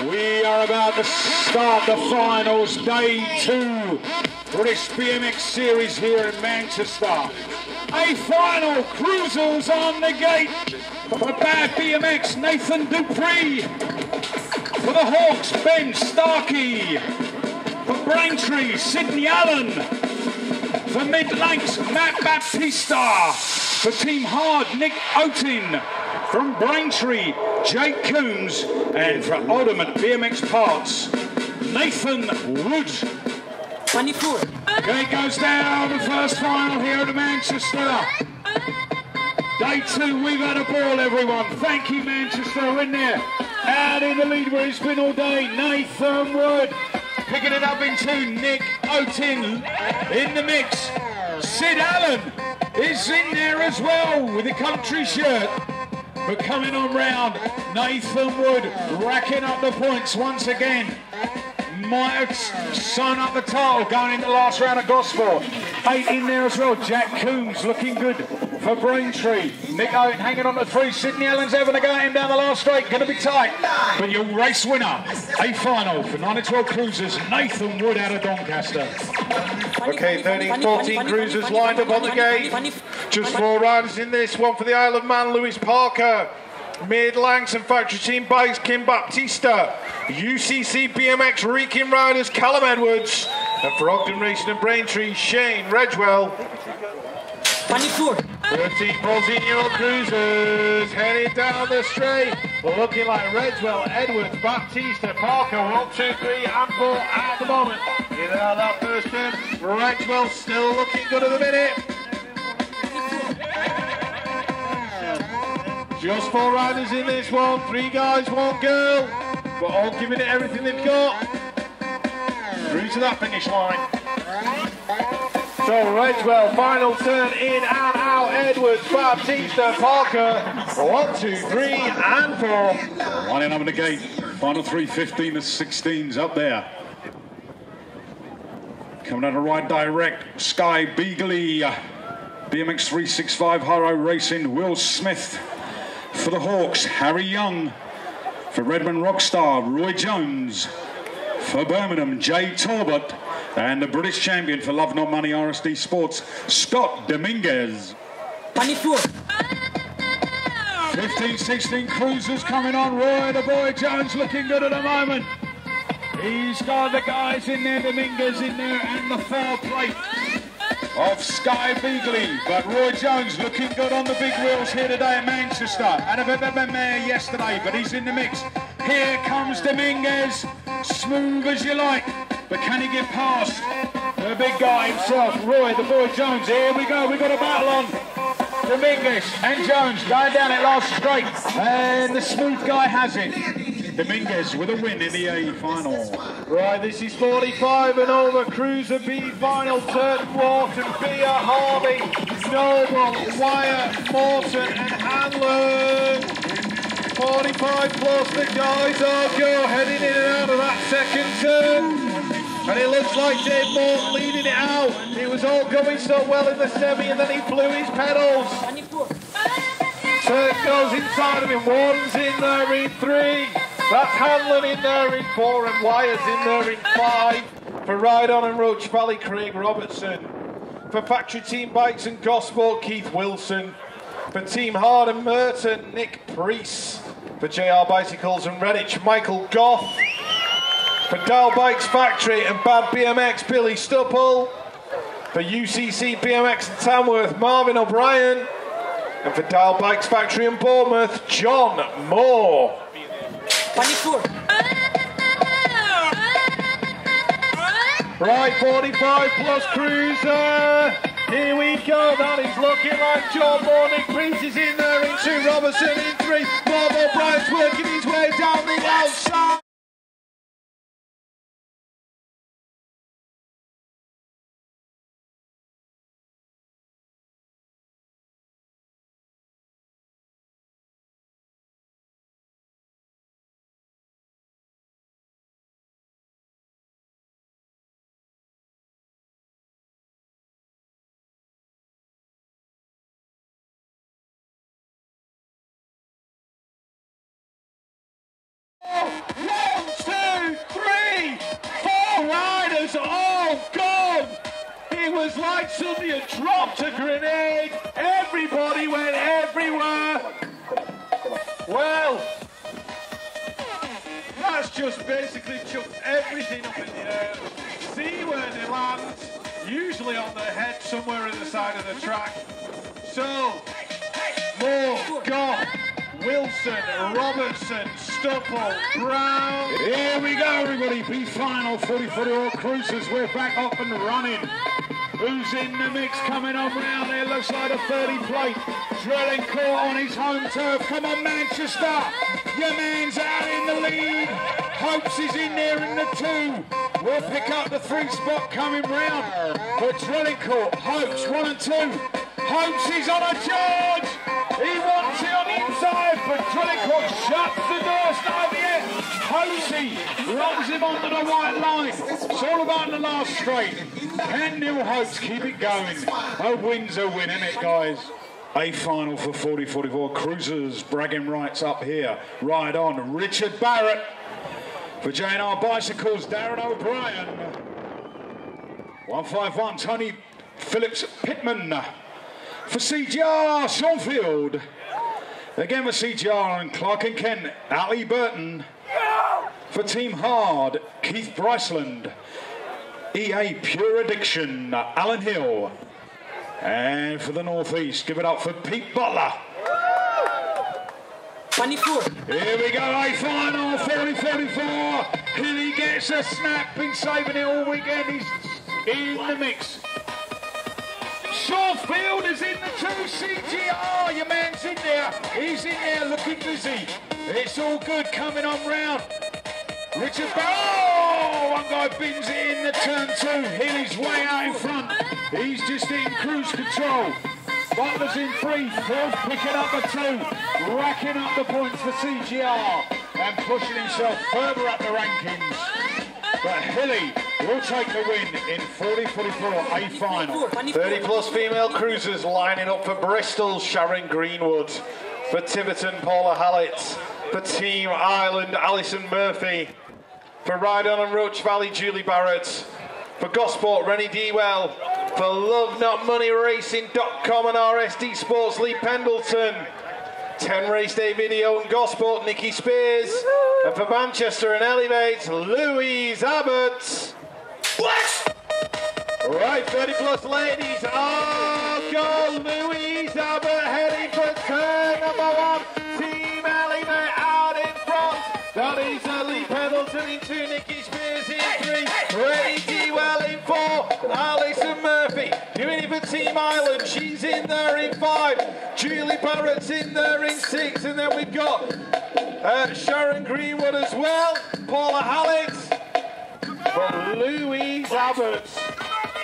We are about to start the finals, day 2, British BMX Series here in Manchester. A final, cruisers on the gate. For Bad BMX, Nathan Dupree. For the Hawks, Ben Starkey. For Braintree, Sydney Allen. For Mid-Lanks, Matt Baptista. For Team Hard, Nick Otin. From Braintree, Jake Coombs. And for Ultimate BMX Parts, Nathan Wood. 24. Gate goes down, the first final here at Manchester. Day 2, we've had a ball, everyone. Thank you, Manchester, in there. Out in the lead where he's been all day, Nathan Wood. Picking it up in 2, Nick Otin in the mix. Sid Allen is in there as well with the country shirt. But coming on round, Nathan Wood racking up the points once again. Might have sewn up the title going into the last round of Gosport. 8 in there as well. Jack Coombs looking good for Braintree. Nick Owen hanging on to 3. Sydney Allen's having a go at him down the last straight. Going to be tight. But your race winner, a final for 9-12 cruisers, Nathan Wood out of Doncaster. Okay, 13-14 cruisers lined up on the gate. Just 4 riders in this. One for the Isle of Man, Lewis Parker. Mid-Lanks and Factory Team Bikes, Kim Baptista. UCC BMX Wreaking Riders, Callum Edwards. And for Ogden Racing and Braintree, Shane Redgewell. 24. 13-14-year-old cruisers heading down the straight. Looking like Redgewell, Edwards, Baptista, Parker, 1, 2, 3 and 4 at the moment. In and out of that first turn. Redgewell still looking good at the minute. Just 4 riders in this one, 3 guys, 1 girl, but all giving it everything they've got. Through to that finish line. So Redgewell, final turn, in and out, Edwards, Baptista, Parker, 1, 2, 3 and 4. Lining up in the gate, final 3, 15 to 16s up there. Coming out of right direct, Sky Beagley, BMX 365 Haro Racing, Will Smith. For the Hawks, Harry Young. For Redmond Rockstar, Roy Jones. For Birmingham, Jay Talbot. And the British champion for Love Not Money RSD Sports, Scott Dominguez. 24. 15-16 cruisers coming on. Roy the Boy Jones looking good at the moment. He's got the guys in there, Dominguez in there, and the 4 plate of Sky Beagley, but Roy Jones looking good on the big wheels here today in Manchester. Had a bit of a mare yesterday, but he's in the mix. Here comes Dominguez, smooth as you like, but can he get past the big guy himself, Roy the Boy Jones? Here we go, we've got a battle on. Dominguez and Jones going down it last straight, and the smooth guy has it. Dominguez with a win in the A final. Right, this is 45 and over, Cruiser B final, Turton, Wharton, Bia, Harvey, Noble, Wyatt, Morton and Hanlon. 45 plus, the guys are go heading in and out of that second turn. And it looks like Dave Morton leading it out. It was all going so well in the semi and then he blew his pedals. 24. Turton goes inside of him, Wharton's in there in 3. That's Hanlon in there in 4 and Wyatt's in there in 5. For Ride On and Roach Valley, Craig Robertson. For Factory Team Bikes and Gosport, Keith Wilson. For Team Hard and Merton, Nick Priest. For JR Bicycles and Redditch, Michael Goff. For Dial Bikes Factory and Bad BMX, Billy Stupple. For UCC BMX and Tamworth, Marvin O'Brien. And for Dial Bikes Factory in Bournemouth, John Moore. 24. Right, 45 plus cruiser. Here we go. That is looking like John Moore. Nick Priest is in there in 2. Robertson in 3. Bob O'Brien's working his way down the outside. Oh, was like somebody had dropped a grenade. Everybody went everywhere. Well, that's just basically chucked everything up in the air. See where they land, usually on their head somewhere in the side of the track. So, Moore, Goff, Wilson, Robertson, Stupple, Brown. Here we go, everybody. B-final 40-40 cruisers. We're back up and running. Who's in the mix coming on round there? Looks like a 30 plate. Drilling court on his home turf. Come on, Manchester. Your man's out in the lead. Hopes is in there in the 2. We'll pick up the 3 spot coming round. But Drilling court, Hopes 1 and 2. Hopes is on a charge. He wants it on the inside, but Drilling court shuts the door. Start yet. Hopesy runs him onto the white line. It's all about the last straight. Can Neil Hopes keep it going? A win's a win, isn't it, guys? A final for 40-44 cruisers. Bragging rights up here. Ride on. Richard Barrett. For J&R Bicycles, Darren O'Brien. 151, Tony Phillips Pittman. For CGR, Seanfield. Again for CGR and Clark and Kent, Ali Burton. For Team Hard, Keith Bryceland. EA Pure Addiction, Alan Hill. And for the Northeast, give it up for Pete Butler. 24. Here we go, a final, 40-44. Hilly gets a snap, been saving it all weekend. He's in the mix. Shawfield is in the 2, CGR. Your man's in there. He's in there looking busy. It's all good coming on round. Richard Barrow, one guy bins it in the turn 2. Hilly's way out in front. He's just in cruise control. Butler's in 3, fourth picking up a 2, racking up the points for CGR and pushing himself further up the rankings. But Hilly will take the win in 40-44 A final. 30 plus female cruisers lining up for Bristol, Sharon Greenwood. For Tiverton, Paula Hallett. For Team Ireland, Alison Murphy. For Ride On and Roach Valley, Julie Barrett. For Gosport, Rennie Dewell. For LoveNotMoneyRacing.com and RSD Sports, Lee Pendleton. 10 race day video and Gosport, Nikki Spears. And for Manchester and Elevate, Louise Abbott. What? Right, 30 plus ladies. Oh, go Louise Abbott heading for turn number 1. Team Elevate out in front. That is Lee Pendleton in 2, Nikki Spears in 3. Rennie Dewell in 4. Alison Murphy doing it for Team Ireland. She's in there in 5. Julie Barrett's in there in 6. And then we've got Sharon Greenwood as well. Paula Hallett. But Louise Abbott.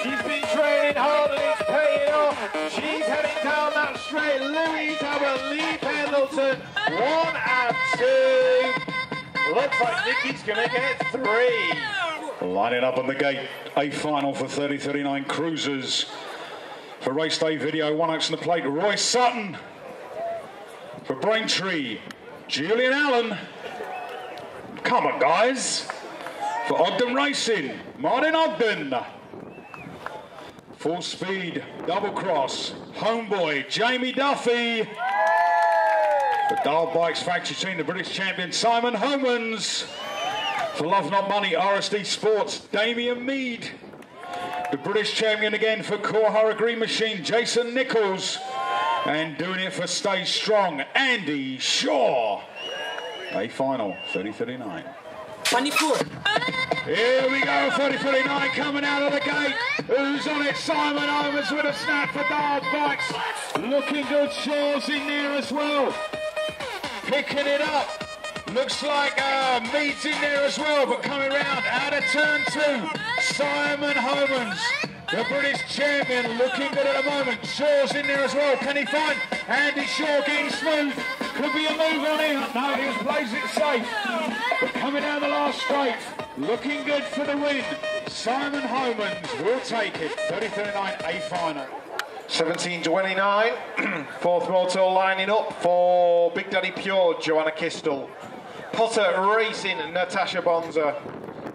She's been training hard and it's paying off. She's heading down that straight. Louise Abbott, Lee Pendleton. 1 and 2. Looks like Nikki's going to get 3. Lining up on the gate, a final for 30-39 cruisers. For race day video, 1 Oaks on the plate, Roy Sutton. For Braintree, Julian Allen. Come on, guys. For Ogden Racing, Martin Ogden. Full Speed, Double Cross, Homeboy, Jamie Duffy. For Dial Bikes Factory Team, the British champion, Simon Homans. For Love Not Money, RSD Sports, Damien Mead. The British champion again for Korhara Green Machine, Jason Nichols. And doing it for Stay Strong, Andy Shaw. A final, 30-39. 24. Here we go, 30-39 coming out of the gate. Who's on it? Simon Owens with a snap for Dial Bikes. Looking good, Shaw's in there as well. Picking it up. Looks like Mead's in there as well, but coming round out of turn 2, Simon Homans, the British champion, looking good at the moment. Shaw's in there as well. Can he find Andy Shaw getting smooth? Could be a move on him. No, he plays it safe. But coming down the last straight, looking good for the win. Simon Homans will take it. 30-39 A final. 17-29. Fourth motor lining up for Big Daddy Pure, Joanna Kistel. Potter Racing, Natasha Bonza.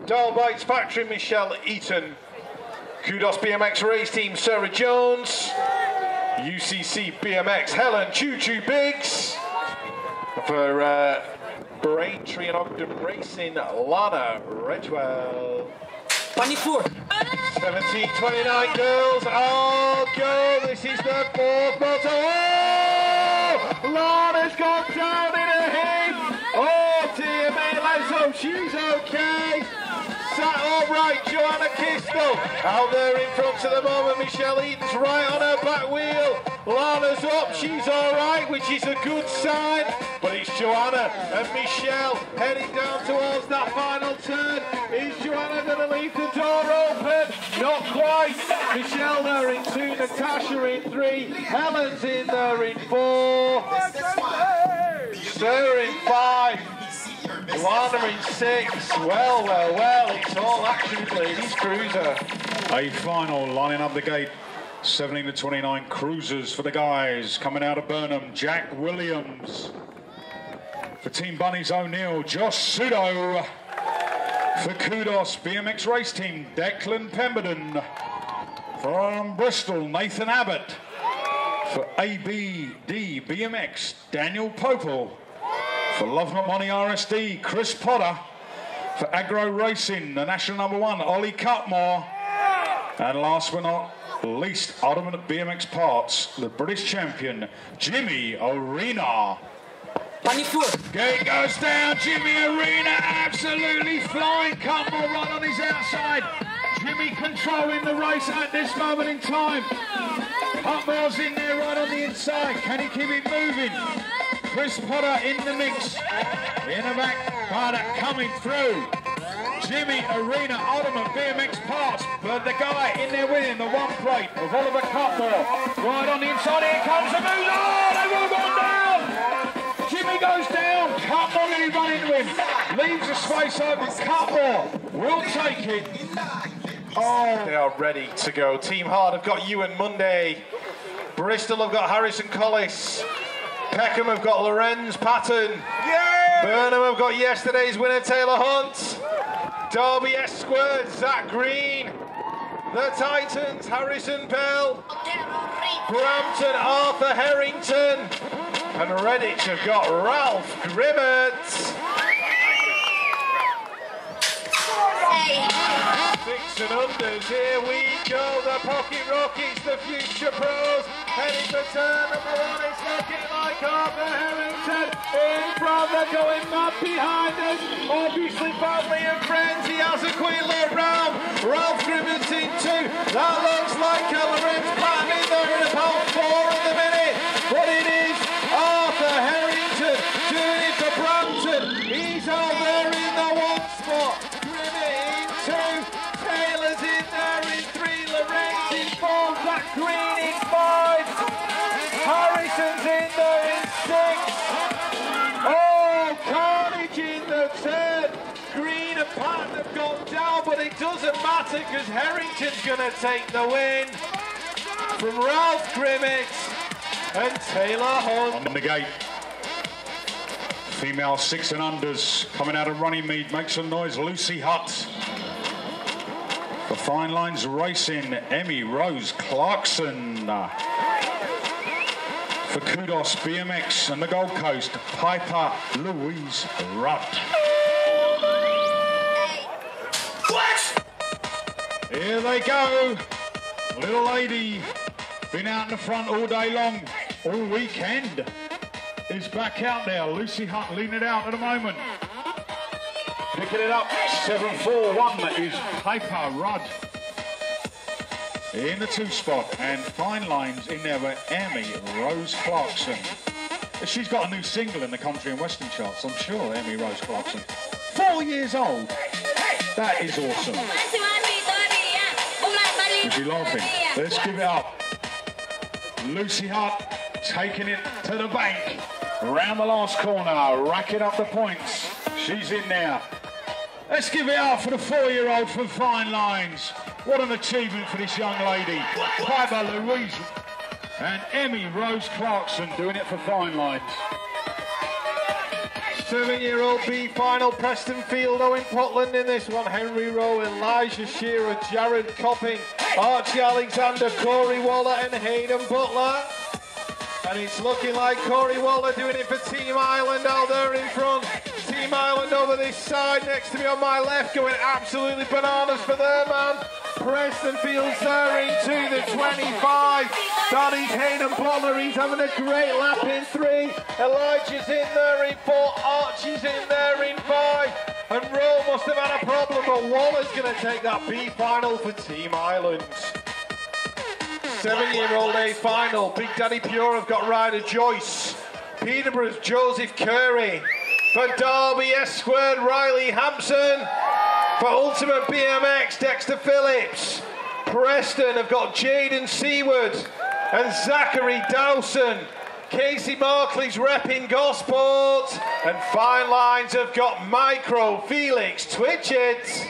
Dial Bikes Factory, Michelle Eaton. Kudos BMX race team, Sarah Jones. UCC BMX, Helen Choo Choo Biggs. For Braintree and Ogden Racing, Lana Redwell. 24. 17:29 girls. Oh, go. This is the fourth bottle. Oh! Lana's gone down in a heap. Oh, dear me. Let's hope she's okay. Sat upright, Joanna Kistel. Out there in front at the moment, Michelle Eaton's right on her back wheel. Lana's up, she's all right, which is a good sign. But it's Joanna and Michelle heading down towards that final turn. Is Joanna going to leave the door open? Not quite. Michelle there in 2, Natasha in 3, Helen's in there in 4, Sarah in 5. Lana in 6. Well, it's all action, ladies cruiser. A final lining up the gate. 17-29 cruisers for the guys. Coming out of Burnham, Jack Williams. For Team Bunnies O'Neill, Josh Sudo. For Kudos BMX race team, Declan Pemberton. From Bristol, Nathan Abbott. For ABD BMX, Daniel Popel. For Love Money RSD, Chris Potter. For Agro Racing, the national #1, Ollie Cutmore. And last but not least, Ultimate BMX Parts, the British champion, Jimmy Arena. 24. Gate goes down, Jimmy Arena absolutely flying. Cutmore right on his outside. Jimmy controlling the race at this moment in time. Cutmore's in there right on the inside. Can he keep it moving? Chris Potter in the mix. In the back, Potter coming through. Jimmy Arena, Ultimate BMX Parts, but the guy in there winning the one plate of Oliver Cutmore. Right on the inside, here comes the move. Oh, they've all gone down! Jimmy goes down, Cutmore really run into him. Leaves the space open, Cutmore will take it. Oh, they are ready to go. Team Hard have got Ewan Monday. Bristol have got Harrison Collis. Peckham have got Lorenz Patton. Yeah! Burnham have got yesterday's winner, Taylor Hunt. Derby S-Squared, Zach Green. The Titans, Harrison Bell. Brampton, Arthur Harrington. And Redditch have got Ralph Grimmett. Six and unders, here we go. The Pocket Rockets, the Future Pros. Heading for turn #1, it's looking like Arthur Harrington. In front, they're going mad behind us. Obviously, family and friends, he has a quick look round. Ralph Grimmett in 2. That looks like Lorenz Patton in there in about 4 at the minute. But it is Arthur Harrington doing it for Brampton. He's out there in the 1 spot. Grimmett in 2. Taylor's in there in 3. Lorenz in 4. Zach Green in 5. Harrison's in there in 6. Oh, carnage in the turn. Green and Patton have gone down, but it doesn't matter because Harrington's going to take the win from Ralph Grimmett and Taylor Hunt. On the gate. Female 6 and unders coming out of Runnymede, make some noise, Lucy Hutt. For Fine Lines Racing, Emmy Rose Clarkson. For Kudos BMX and the Gold Coast, Piper Louise Rudd. Here they go. Little lady, been out in the front all day long, all weekend, is back out there. Lucy Hutt leading it out at the moment. Picking it up, 7-4-1 is Piper Rudd. In the 2 spot, and Fine Lines in there with Emmy Rose Clarkson. She's got a new single in the country and western charts, I'm sure, Emmy Rose Clarkson. 4 years old. That is awesome. Is she laughing? Let's give it up. Lucy Hutt taking it to the bank. Around the last corner, racking up the points. She's in there. Let's give it up for the 4-year-old from Fine Lines. What an achievement for this young lady. Piper Louise and Emmy Rose Clarkson doing it for Fine Lines. 7-year-old B final, Preston Field, Owen Potland in this one, Henry Rowe, Elijah Shearer, Jared Copping, Archie Alexander, Corey Waller and Hayden Butler. And it's looking like Corey Waller doing it for Team Ireland out there in front. Team Ireland over this side next to me on my left going absolutely bananas for their man. Preston Fields there into the 25. That is Hayden Butler. He's having a great lap in 3. Elijah's in there in 4. Archie's in there in 5. And Rowe must have had a problem, but Waller's going to take that B final for Team Ireland. 7-year-old A final. Big Daddy Pure have got Ryder Joyce. Peterborough's Joseph Curry. For Derby S2, Riley Hampson. For Ultimate BMX, Dexter Phillips. Preston have got Jaden Seward and Zachary Dawson. Casey Markley's repping Gosport. And Fine Lines have got Micro Felix Twitchett.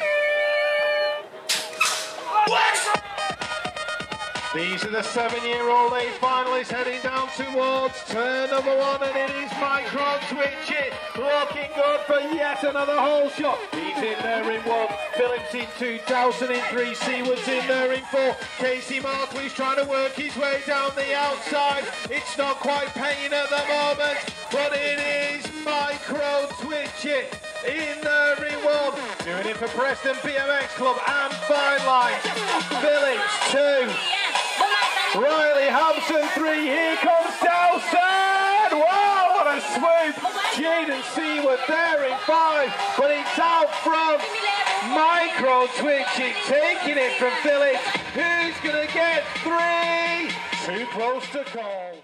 These are the 7-year-old A finalists heading down towards turn number 1, and it is Micro Twitchett looking good for yet another hole shot. He's in there in 1, Phillips in 2, Dawson in 3, Seward's in there in 4. Casey Markley's trying to work his way down the outside. It's not quite paying at the moment, but it is Micro Twitchett in there in 1. Doing it for Preston BMX Club and Fine Lines. Phillips 2. Riley Hampson 3, here comes Dawson! Wow, what a swoop! Jaden Seward there in 5, but it's out front. Micro Twitchett taking it from Phillips. Who's going to get 3? Too close to call.